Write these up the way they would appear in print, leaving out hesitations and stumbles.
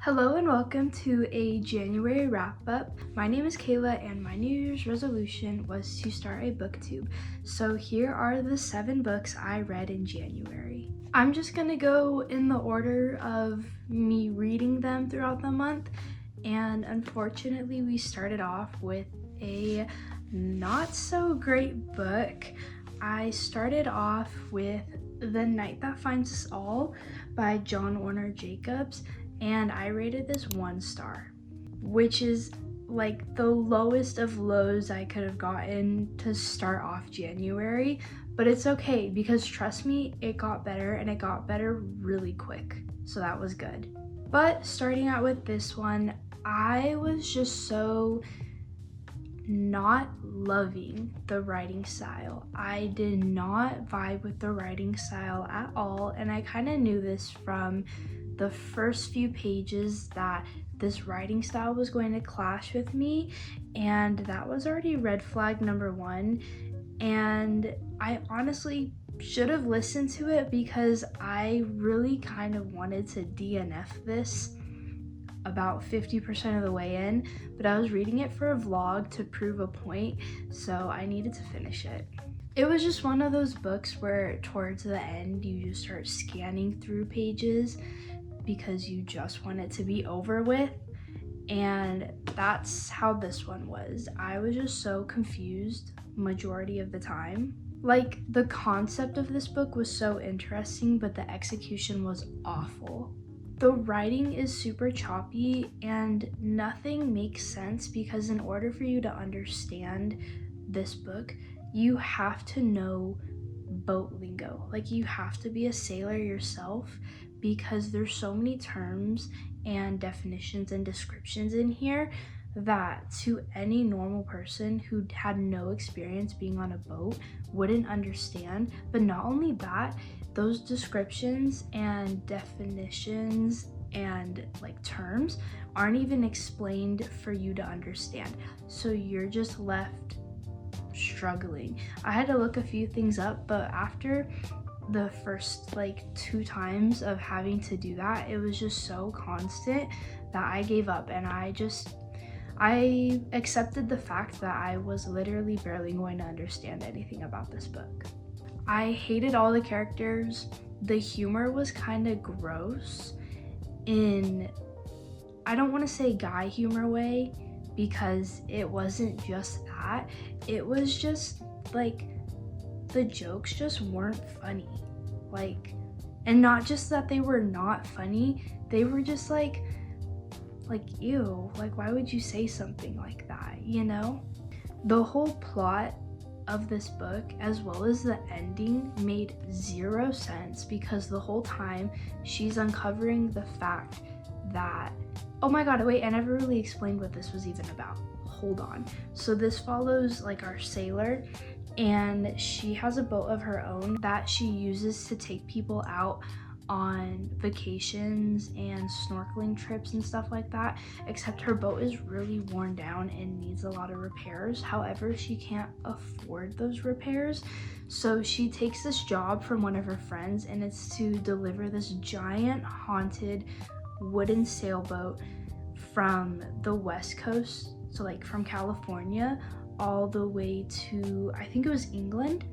Hello and welcome to a January wrap-up. My name is Kayla and my New Year's resolution was to start a booktube. So here are the 7 books I read in January. I'm just gonna go in the order of me reading them throughout the month, and unfortunately we started off with a not so great book. I started off with The Night That Finds Us All by John Warner Jacobs, and I rated this 1 star, which is like the lowest of lows I could have gotten to start off January, but it's okay because trust me, it got better and it got better really quick, so that was good. But starting out with this one, I was just so not loving the writing style. I did not vibe with the writing style at all, and I kind of knew this from the first few pages that this writing style was going to clash with me, and that was already red flag number 1. And I honestly should have listened to it because I really kind of wanted to DNF this about 50% of the way in, but I was reading it for a vlog to prove a point, so I needed to finish it. It was just one of those books where towards the end you just start scanning through pages because you just want it to be over with, and that's how this one was. I was just so confused majority of the time. Like, the concept of this book was so interesting, but the execution was awful. The writing is super choppy and nothing makes sense because in order for you to understand this book, you have to know boat lingo. Like, you have to be a sailor yourself because there's so many terms and definitions and descriptions in here that to any normal person who had no experience being on a boat wouldn't understand. But not only that, those descriptions and definitions and like terms aren't even explained for you to understand. So you're just left struggling. I had to look a few things up, but after the first like 2 times of having to do that, it was just so constant that I gave up, and I accepted the fact that I was literally barely going to understand anything about this book. I hated all the characters. The humor was kind of gross in, I don't want to say guy humor way, because it wasn't just that. It was just like the jokes just weren't funny. Like, and not just that they were not funny, they were just like ew, like why would you say something like that, you know? The whole plot of this book as well as the ending made 0 sense because the whole time she's uncovering the fact that, oh my god, wait, I never really explained what this was even about. Hold on. So this follows like our sailor, and she has a boat of her own that she uses to take people out on vacations and snorkeling trips and stuff like that, except her boat is really worn down and needs a lot of repairs. However, she can't afford those repairs, so she takes this job from one of her friends, and it's to deliver this giant haunted wooden sailboat from the West Coast, so like from California all the way to, I think it was England.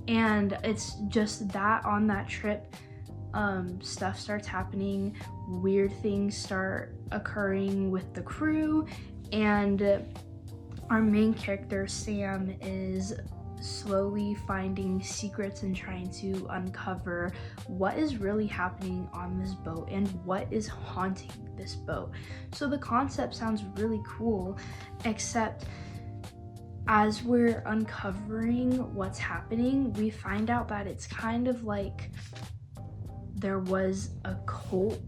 And it's just that on that trip, stuff starts happening, weird things start occurring with the crew, and our main character Sam is slowly finding secrets and trying to uncover what is really happening on this boat and what is haunting this boat. So the concept sounds really cool, except as we're uncovering what's happening, we find out that it's kind of like there was a cult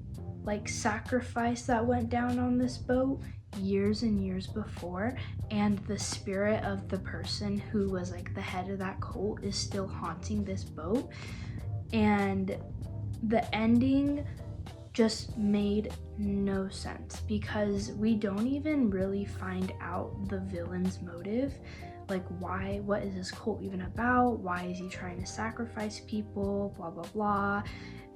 like sacrifice that went down on this boat years and years before, and the spirit of the person who was like the head of that cult is still haunting this boat. And the ending just made no sense because we don't even really find out the villain's motive. Like, why, what is this cult even about? Why is he trying to sacrifice people? Blah, blah, blah.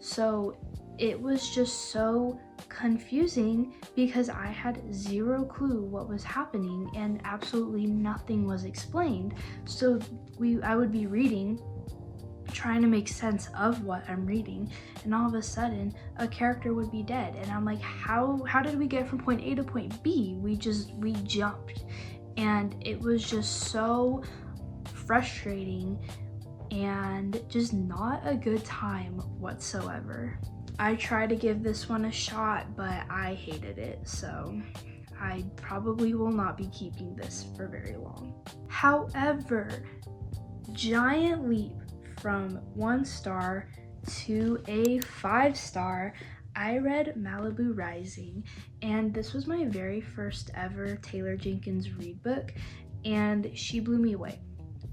So it was just so confusing because I had zero clue what was happening and absolutely nothing was explained. So I would be reading, trying to make sense of what I'm reading, and all of a sudden a character would be dead, and I'm like, how did we get from point A to point B? We jumped, and it was just so frustrating and just not a good time whatsoever. I tried to give this one a shot, but I hated it, so I probably will not be keeping this for very long. However, giant leap from 1 star to a 5-star, I read Malibu Rising, and this was my very first ever Taylor Jenkins read book, and she blew me away.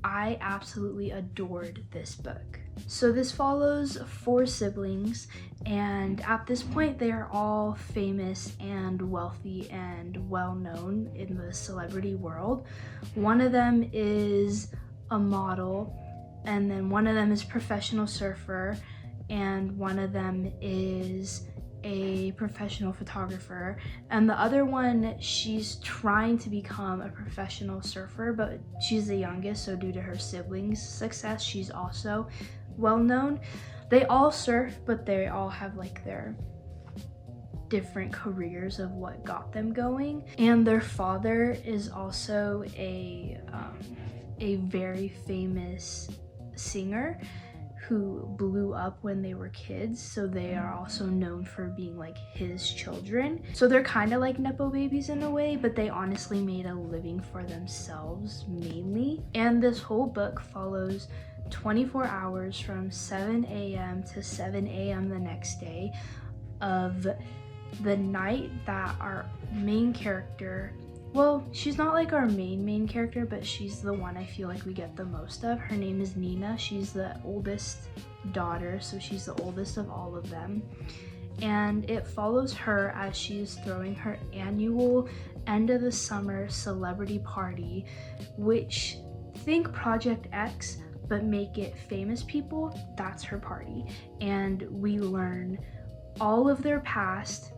I absolutely adored this book. So this follows 4 siblings, and at this point they are all famous and wealthy and well known in the celebrity world. One of them is a model, and then one of them is professional surfer, and one of them is a professional photographer, and the other one, she's trying to become a professional surfer, but she's the youngest, so due to her siblings' success, she's also well known. They all surf, but they all have like their different careers of what got them going, and their father is also a very famous singer who blew up when they were kids, so they are also known for being like his children. So they're kind of like nepo babies in a way, but they honestly made a living for themselves mainly. And this whole book follows 24 hours from 7 a.m. to 7 a.m. the next day of the night that our main character, well, she's not like our main character, but she's the one I feel like we get the most of. Her name is Nina. She's the oldest daughter, so she's the oldest of all of them. And it follows her as she is throwing her annual end of the summer celebrity party, which, think Project X, but make it famous people. That's her party. And we learn all of their past.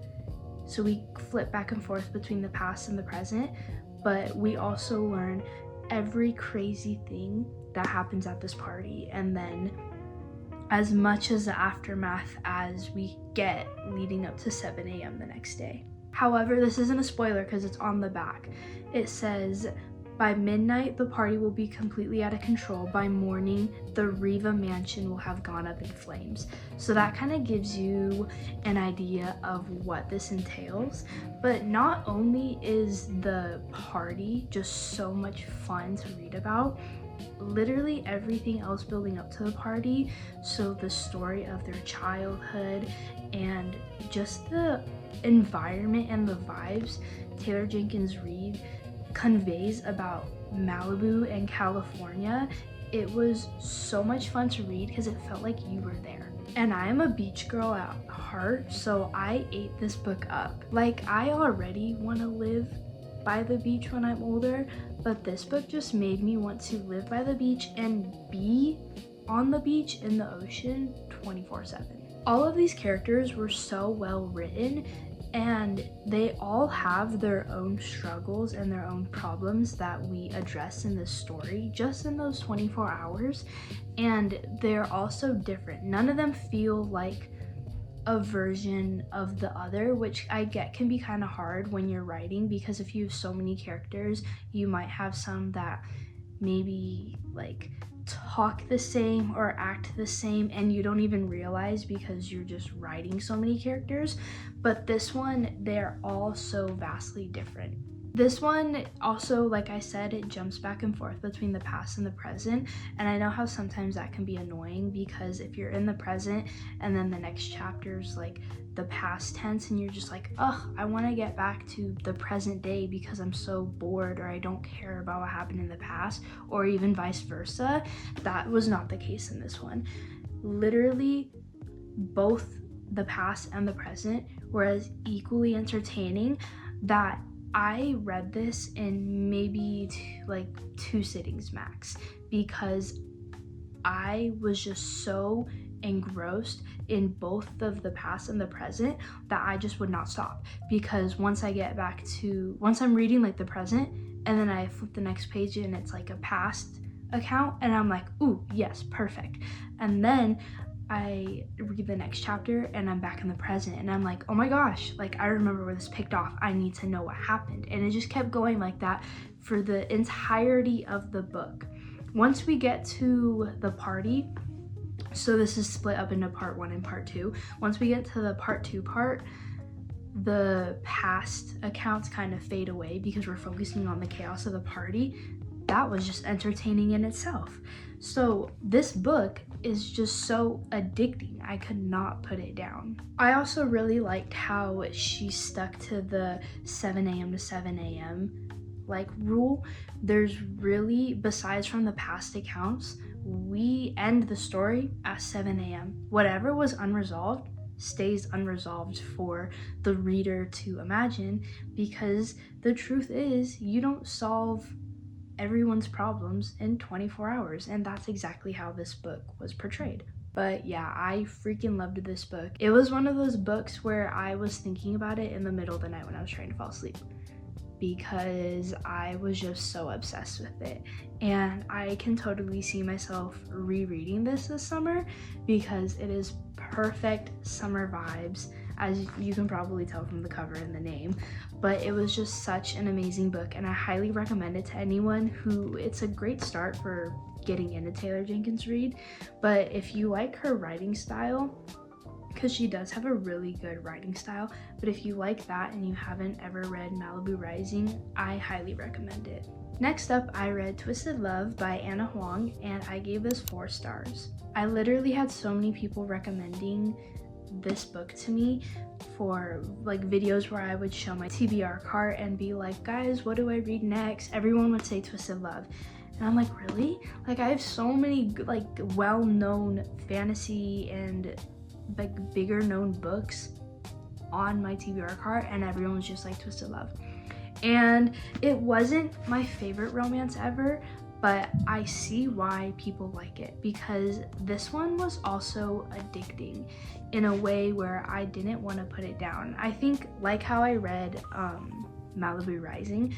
So we flip back and forth between the past and the present, but we also learn every crazy thing that happens at this party, and then as much as the aftermath as we get leading up to 7 a.m. the next day. However, this isn't a spoiler because it's on the back. It says, by midnight, the party will be completely out of control. By morning, the Riva mansion will have gone up in flames. So that kind of gives you an idea of what this entails. But not only is the party just so much fun to read about, literally everything else building up to the party, so the story of their childhood and just the environment and the vibes Taylor Jenkins Reid conveys about Malibu and California, it was so much fun to read because it felt like you were there. And I am a beach girl at heart, so I ate this book up. Like, I already want to live by the beach when I'm older, but this book just made me want to live by the beach and be on the beach in the ocean 24/7. All of these characters were so well written, and they all have their own struggles and their own problems that we address in this story just in those 24 hours, and they're also different. None of them feel like a version of the other, which I get can be kind of hard when you're writing, because if you have so many characters, you might have some that maybe like talk the same or act the same and you don't even realize because you're just writing so many characters. But this one, they're all so vastly different. This one also, like I said, it jumps back and forth between the past and the present, and I know how sometimes that can be annoying, because if you're in the present and then the next chapter's like the past tense and you're just like, ugh, I want to get back to the present day because I'm so bored or I don't care about what happened in the past, or even vice versa. That was not the case in this one. Literally, both the past and the present were as equally entertaining that I read this in maybe like 2 sittings max, because I was just so engrossed in both of the past and the present that I just would not stop, because once I'm reading like the present and then I flip the next page and it's like a past account and I'm like, ooh, yes, perfect. And then I read the next chapter and I'm back in the present and I'm like, oh my gosh, like I remember where this picked off. I need to know what happened. And it just kept going like that for the entirety of the book. Once we get to the party, so this is split up into part 1 and part 2. Once we get to the part 2 part, the past accounts kind of fade away because we're focusing on the chaos of the party. That was just entertaining in itself. So this book is just so addicting. I could not put it down. I also really liked how she stuck to the 7 a.m. to 7 a.m. like rule. There's really, besides from the past accounts, we end the story at 7 a.m. Whatever was unresolved stays unresolved for the reader to imagine, because the truth is you don't solve everyone's problems in 24 hours, and that's exactly how this book was portrayed. But yeah, I freaking loved this book. It was one of those books where I was thinking about it in the middle of the night when I was trying to fall asleep, because I was just so obsessed with it. And I can totally see myself rereading this summer, because it is perfect summer vibes, as you can probably tell from the cover and the name. But it was just such an amazing book, and I highly recommend it to anyone who, it's a great start for getting into Taylor Jenkins Reid. But if you like her writing style, because she does have a really good writing style, but if you like that and you haven't ever read Malibu Rising, I highly recommend it. Next up, I read Twisted Love by Anna Huang, and I gave this 4 stars. I literally had so many people recommending this book to me for like videos where I would show my TBR cart and be like, guys, what do I read next? Everyone would say Twisted Love. And I'm like, really? Like, I have so many like well-known fantasy and like bigger known books on my TBR cart, and everyone was just like Twisted Love. And it wasn't my favorite romance ever, but I see why people like it, because this one was also addicting in a way where I didn't want to put it down. I think, like how I read Malibu Rising,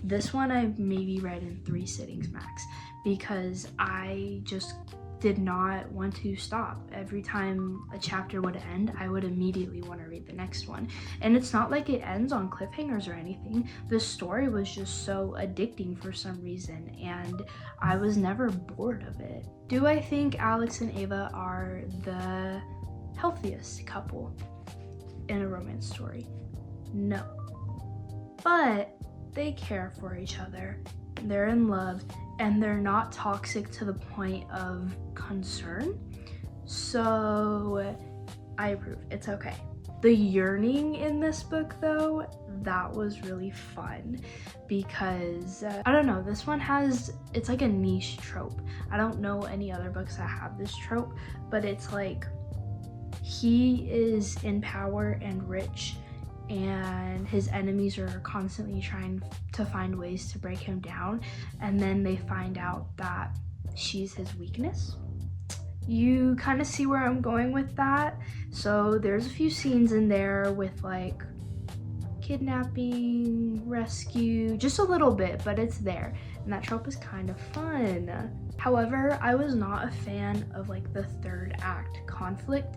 this one I maybe read in 3 sittings max, because I just did not want to stop. Every time a chapter would end, I would immediately want to read the next one. And it's not like it ends on cliffhangers or anything. The story was just so addicting for some reason, and I was never bored of it. Do I think Alex and Ava are the healthiest couple in a romance story? No. But they care for each other. They're in love, and they're not toxic to the point of concern. So I approve. It's okay. The yearning in this book, though, that was really fun, because I don't know, this one it's like a niche trope. I don't know any other books that have this trope, but it's like he is in power and rich, and his enemies are constantly trying to find ways to break him down, and then they find out that she's his weakness. You kind of see where I'm going with that. So there's a few scenes in there with like kidnapping, rescue, just a little bit, but it's there, and that trope is kind of fun. However, I was not a fan of like the 3rd act conflict,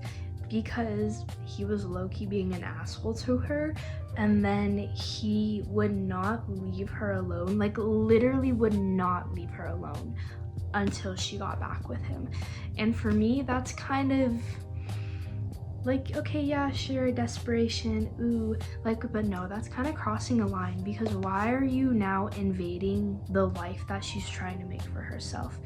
because he was low-key being an asshole to her, and then he would not leave her alone, like literally would not leave her alone until she got back with him. And for me, that's kind of like, okay, yeah, sure, desperation, ooh, like, but no, that's kind of crossing a line, because why are you now invading the life that she's trying to make for herself?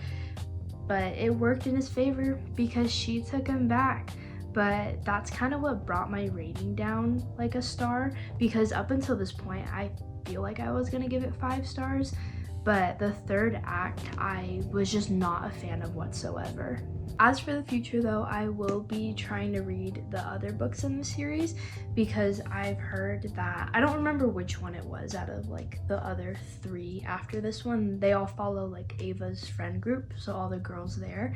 But it worked in his favor because she took him back. But that's kind of what brought my rating down like a star, because up until this point, I feel like I was gonna give it 5 stars, but the 3rd act, I was just not a fan of whatsoever. As for the future though, I will be trying to read the other books in the series, because I've heard that, I don't remember which one it was out of like the other 3 after this one. They all follow like Ava's friend group, so all the girls there.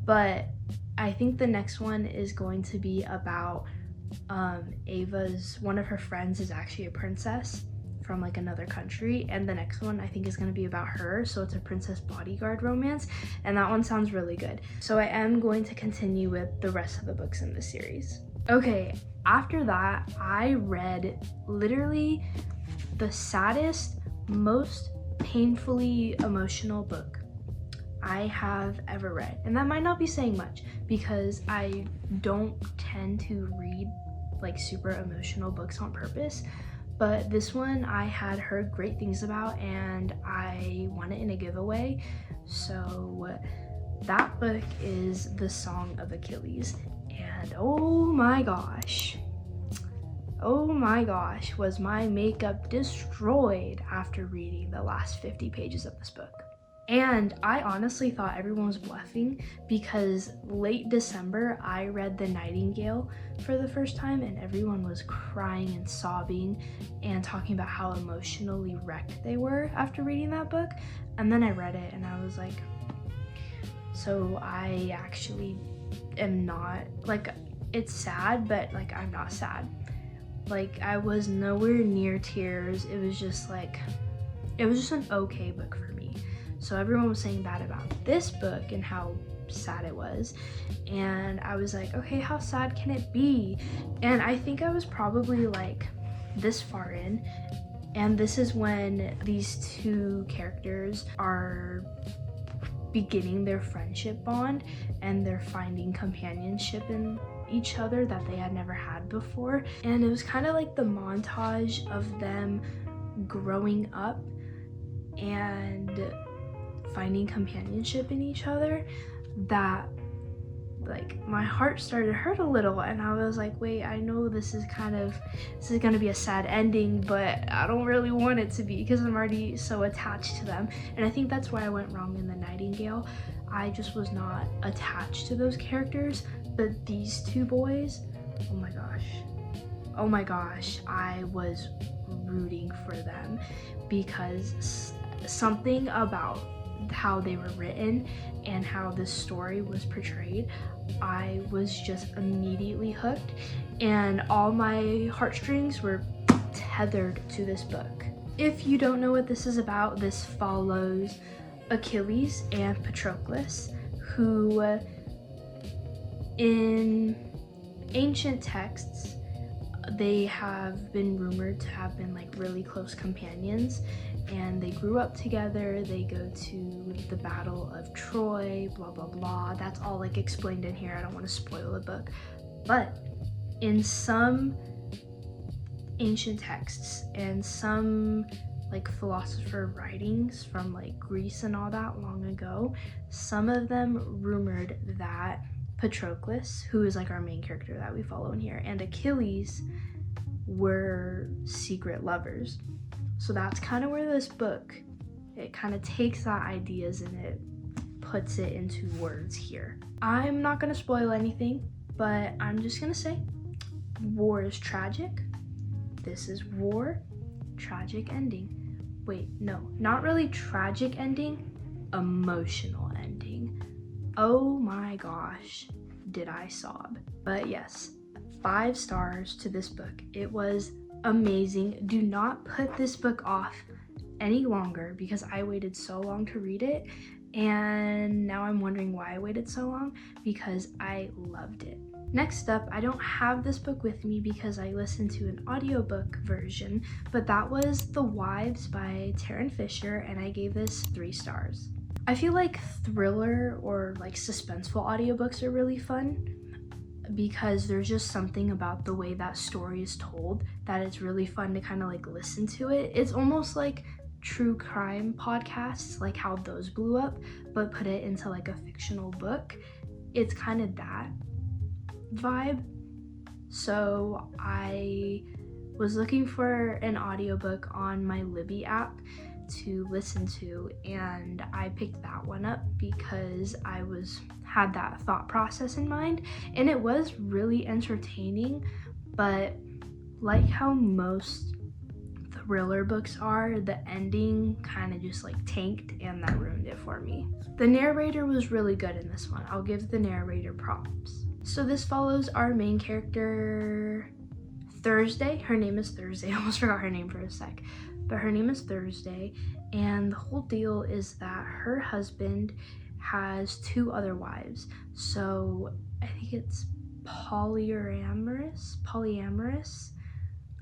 But I think the next one is going to be about Ava's, one of her friends is actually a princess from like another country, and the next one I think is going to be about her, so it's a princess bodyguard romance, and that one sounds really good. So I am going to continue with the rest of the books in this series. Okay, after that I read literally the saddest, most painfully emotional book I have ever read, and that might not be saying much because I don't tend to read like super emotional books on purpose, but this one I had heard great things about and I won it in a giveaway. So that book is The Song of Achilles, and oh my gosh, was my makeup destroyed after reading the last 50 pages of this book. And I honestly thought everyone was bluffing because late December I read The Nightingale for the first time and everyone was crying and sobbing and talking about how emotionally wrecked they were after reading that book. And then I read it and I was like, so I actually am not, like, it's sad, but like I'm not sad. Like, I was nowhere near tears. It was just an okay book for me. So everyone was saying bad about this book and how sad it was, and I was like, okay, how sad can it be? And I think I was probably like this far in, and this is when these two characters are beginning their friendship bond and they're finding companionship in each other that they had never had before. And it was kind of like the montage of them growing up and finding companionship in each other that, like, my heart started to hurt a little, and I was like, wait, I know this is gonna be a sad ending, but I don't really want it to be because I'm already so attached to them. And I think that's where I went wrong in The Nightingale. I just was not attached to those characters, but these two boys, oh my gosh, I was rooting for them because something about how they were written and how this story was portrayed, I was just immediately hooked, and all my heartstrings were tethered to this book. If you don't know what this is about, this follows Achilles and Patroclus, who in ancient texts they have been rumored to have been like really close companions, and they grew up together. They go to the Battle of Troy, blah blah blah. That's all like explained in here. I don't want to spoil the book, but in some ancient texts and some like philosopher writings from like Greece and all that long ago, some of them rumored that Patroclus, who is like our main character that we follow in here, and Achilles were secret lovers. So that's kind of where this book, it kind of takes that ideas and it puts it into words here. I'm not going to spoil anything, but I'm just going to say war is tragic. This is war, tragic ending. Wait, no, not really tragic ending, emotional ending. Oh my gosh, did I sob. But yes, 5 stars to this book. It was amazing. Do not put this book off any longer because I waited so long to read it, and now I'm wondering why I waited so long, because I loved it. Next up, I don't have this book with me because I listened to an audiobook version, but that was The Wives by Taryn Fisher, and I gave this 3 stars. I feel like thriller or like suspenseful audiobooks are really fun because there's just something about the way that story is told that it's really fun to kind of like listen to it. It's almost like true crime podcasts, like how those blew up, but put it into like a fictional book. It's kind of that vibe. So I was looking for an audiobook on my Libby app to listen to, and I picked that one up because I had that thought process in mind, and it was really entertaining. But like how most thriller books are, the ending kind of just like tanked, and that ruined it for me. The narrator was really good in this one. I'll give the narrator props. So this follows our main character, Thursday. Her name is Thursday. I almost forgot her name for a sec. But her name is Thursday, and the whole deal is that her husband has 2 other wives. So I think it's polyamorous.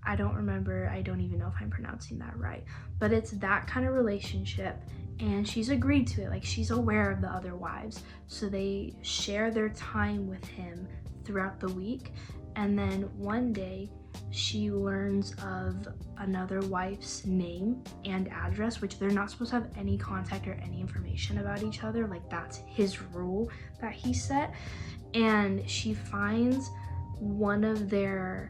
I don't remember. I don't even know if I'm pronouncing that right. But it's that kind of relationship, and she's agreed to it. Like, she's aware of the other wives. So they share their time with him throughout the week. And then one day, she learns of another wife's name and address, which they're not supposed to have any contact or any information about each other. Like, that's his rule that he set. And she finds one of the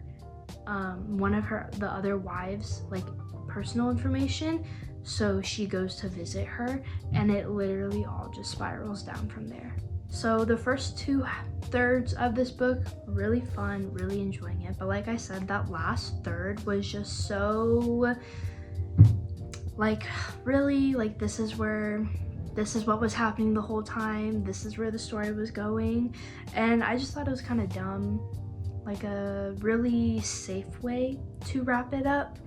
other wives, like, personal information. So she goes to visit her, and it literally all just spirals down from there. So the first 2/3 of this book, really fun, really enjoying it. But like I said, that last third was just so, like, really, like, this is what was happening the whole time. This is where the story was going. And I just thought it was kind of dumb, like a really safe way to wrap it up.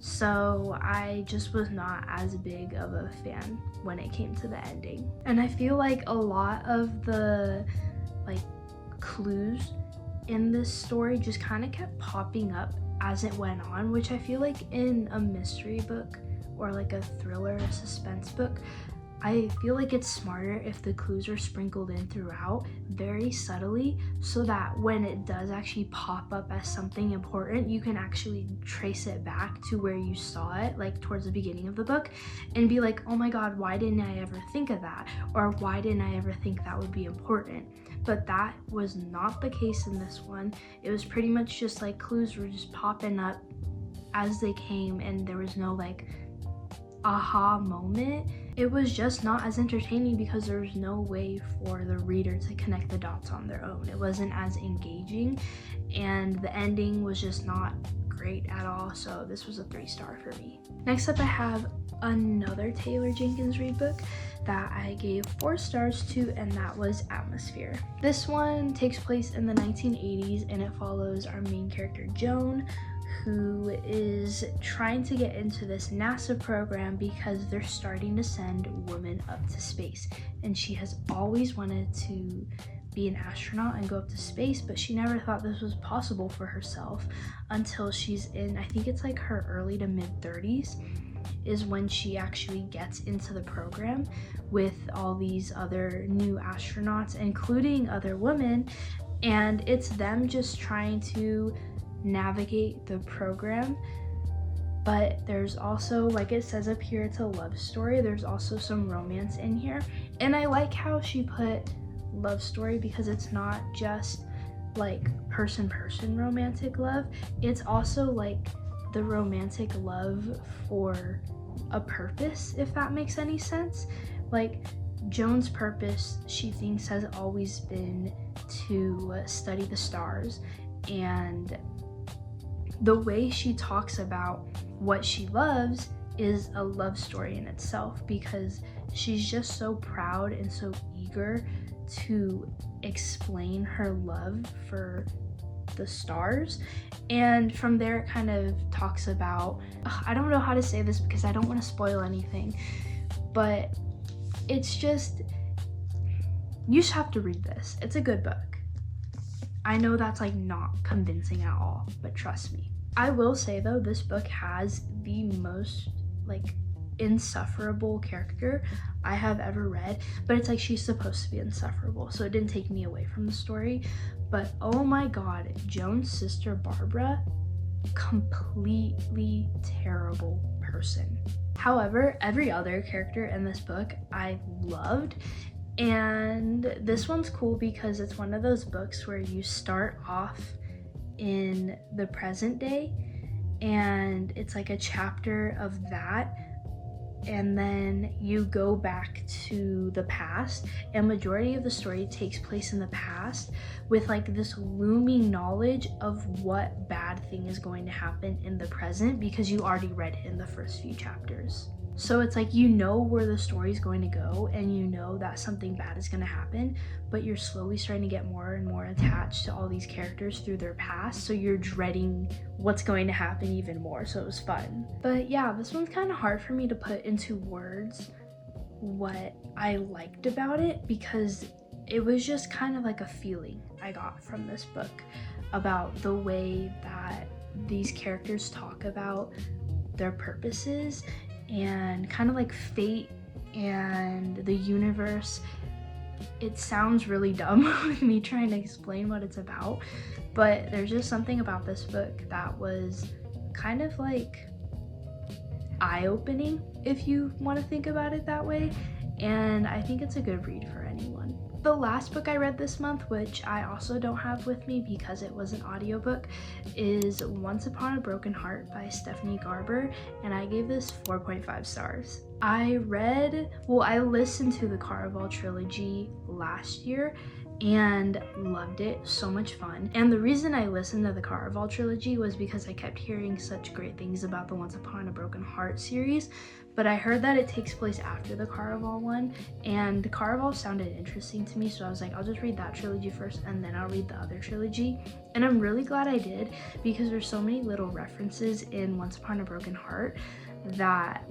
So I just was not as big of a fan when it came to the ending. And I feel like a lot of the, like, clues in this story just kind of kept popping up as it went on, which I feel like in a mystery book or like a thriller or suspense book, I feel like it's smarter if the clues are sprinkled in throughout very subtly, so that when it does actually pop up as something important, you can actually trace it back to where you saw it, like towards the beginning of the book, and be like, oh my god, why didn't I ever think of that? Or why didn't I ever think that would be important? But that was not the case in this one. It was pretty much just like clues were just popping up as they came, and there was no like aha moment. It was just not as entertaining because there was no way for the reader to connect the dots on their own. It wasn't as engaging, and the ending was just not great at all. So this was a 3-star for me. Next up, I have another Taylor Jenkins Reid book that I gave 4 stars to, and that was Atmosphere. This one takes place in the 1980s, and it follows our main character Joan, who is trying to get into this NASA program because they're starting to send women up to space. And she has always wanted to be an astronaut and go up to space, but she never thought this was possible for herself until she's in, I think it's like her early to mid 30s, is when she actually gets into the program with all these other new astronauts, including other women. And it's them just trying to navigate the program. But there's also, like it says up here, it's a love story. There's also some romance in here, and I like how she put love story because it's not just like person romantic love. It's also like the romantic love for a purpose, if that makes any sense. Like, Joan's purpose, she thinks, has always been to study the stars, and the way she talks about what she loves is a love story in itself, because she's just so proud and so eager to explain her love for the stars. And from there it kind of talks about, I don't know how to say this because I don't want to spoil anything, but it's just, you just have to read this. It's a good book. I know that's like not convincing at all, but trust me. I will say though, this book has the most like insufferable character I have ever read, but it's like she's supposed to be insufferable, so it didn't take me away from the story. But oh my god, Joan's sister Barbara, completely terrible person. However, every other character in this book I loved. And this one's cool because it's one of those books where you start off in the present day, and it's like a chapter of that, and then you go back to the past, and majority of the story takes place in the past with like this looming knowledge of what bad thing is going to happen in the present because you already read it in the first few chapters. So it's like you know where the story is going to go and you know that something bad is going to happen, but you're slowly starting to get more and more attached to all these characters through their past, so you're dreading what's going to happen even more. So it was fun. But yeah, this one's kind of hard for me to put into words what I liked about it, because it was just kind of like a feeling I got from this book about the way that these characters talk about their purposes and kind of like fate and the universe. It sounds really dumb with me trying to explain what it's about, but there's just something about this book that was kind of like eye-opening, if you want to think about it that way, and I think it's a good read for anyone. The last book I read this month, which I also don't have with me because it was an audiobook, is Once Upon a Broken Heart by Stephanie Garber, and I gave this 4.5 stars. I listened to the Caraval trilogy last year and loved it. So much fun. And the reason I listened to the Caraval trilogy was because I kept hearing such great things about the Once Upon a Broken Heart series, but I heard that it takes place after the Caraval one, and Caraval sounded interesting to me, so I was like, I'll just read that trilogy first and then I'll read the other trilogy. And I'm really glad I did, because there's so many little references in Once Upon a Broken Heart that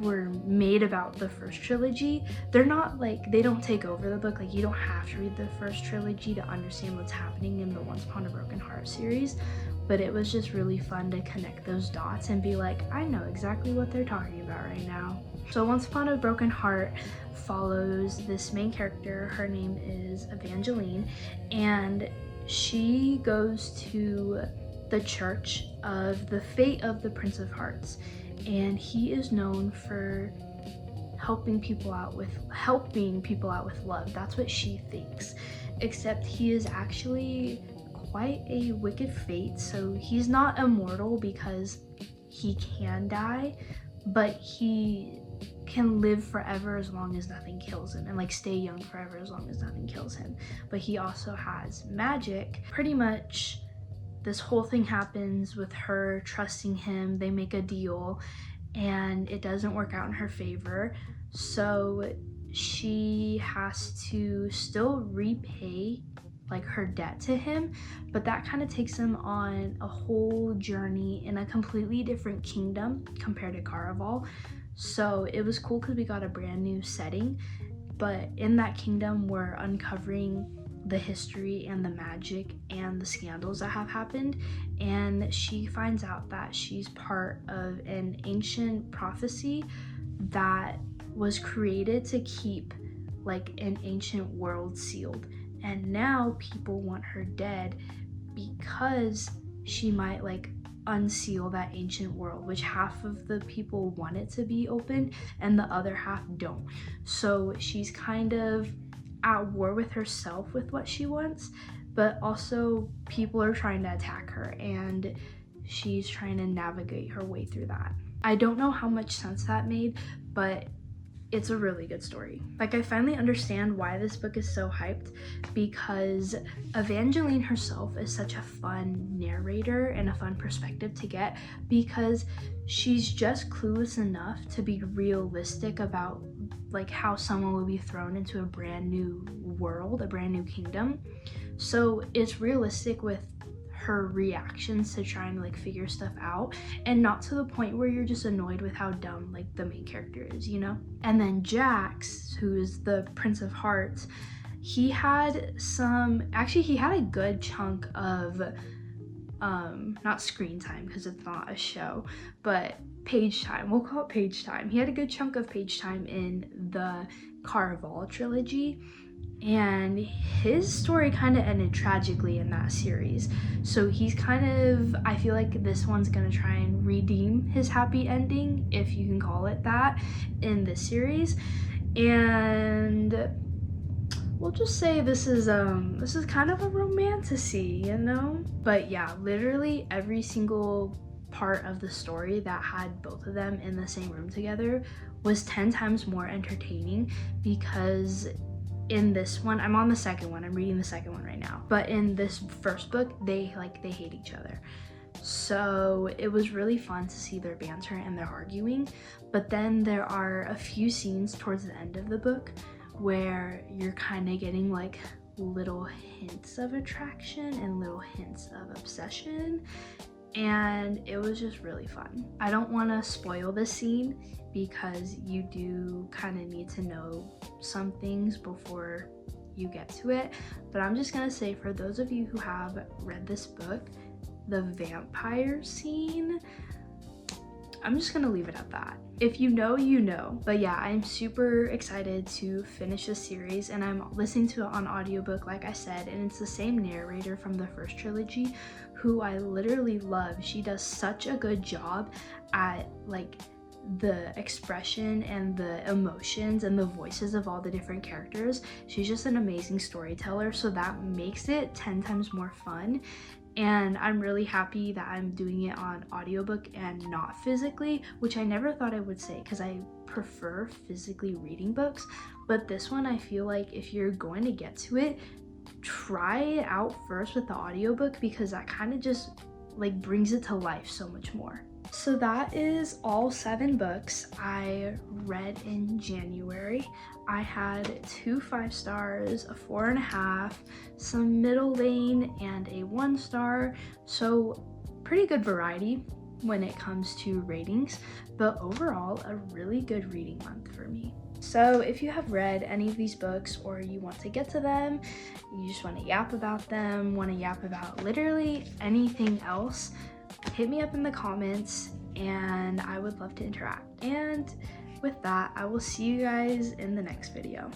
were made about the first trilogy. They're not like, they don't take over the book, like you don't have to read the first trilogy to understand what's happening in the Once Upon a Broken Heart series, but it was just really fun to connect those dots and be like, I know exactly what they're talking about right now. So Once Upon a Broken Heart follows this main character. Her name is Evangeline, and she goes to the Church of the Fate of the Prince of Hearts, and he is known for helping people out with love. That's what she thinks, except he is actually quite a wicked fate. So he's not immortal because he can die, but he can live forever as long as nothing kills him, and like stay young forever as long as nothing kills him. But he also has magic. Pretty much this whole thing happens with her trusting him. They make a deal and it doesn't work out in her favor, so she has to still repay like her debt to him, but that kind of takes him on a whole journey in a completely different kingdom compared to Caraval. So it was cool because we got a brand new setting, but in that kingdom we're uncovering the history and the magic and the scandals that have happened, and she finds out that she's part of an ancient prophecy that was created to keep like an ancient world sealed, and now people want her dead because she might like unseal that ancient world, which half of the people want it to be open and the other half don't. So she's kind of at war with herself with what she wants, but also people are trying to attack her and she's trying to navigate her way through that. I don't know how much sense that made, but it's a really good story. Like, I finally understand why this book is so hyped, because Evangeline herself is such a fun narrator and a fun perspective to get, because she's just clueless enough to be realistic about like how someone will be thrown into a brand new world, a brand new kingdom. So it's realistic with her reactions to trying to like figure stuff out, and not to the point where you're just annoyed with how dumb like the main character is, you know? And then Jax, who is the Prince of Hearts, he had a good chunk of not screen time because it's not a show, but page time. We'll call it page time. He had a good chunk of page time in the Caraval trilogy, and his story kind of ended tragically in that series. So he's I feel like this one's gonna try and redeem his happy ending, if you can call it that, in this series. And we'll just say this is kind of a romantasy, you know? But yeah, literally every single part of the story that had both of them in the same room together was 10 times more entertaining, because in this one, I'm on the second one, I'm reading the second one right now, but in this first book, they hate each other. So it was really fun to see their banter and their arguing. But then there are a few scenes towards the end of the book where you're kind of getting like little hints of attraction and little hints of obsession, and it was just really fun. I don't want to spoil the scene because you do kind of need to know some things before you get to it, but I'm just gonna say, for those of you who have read this book, the vampire scene, I'm just gonna leave it at that. If you know, you know. But yeah, I'm super excited to finish this series, and I'm listening to it on audiobook, like I said, and it's the same narrator from the first trilogy, who I literally love. She does such a good job at like the expression and the emotions and the voices of all the different characters. She's just an amazing storyteller, so that makes it 10 times more fun. And I'm really happy that I'm doing it on audiobook and not physically, which I never thought I would say, because I prefer physically reading books. But this one, I feel like if you're going to get to it, try it out first with the audiobook, because that kind of just like brings it to life so much more. So that is all 7 books I read in January. I had 2 5-stars, a 4.5, some middle lane, and a 1-star. So pretty good variety when it comes to ratings, but overall a really good reading month for me. So if you have read any of these books, or you want to get to them, you just want to yap about them, want to yap about literally anything else, hit me up in the comments and I would love to interact. And with that, I will see you guys in the next video.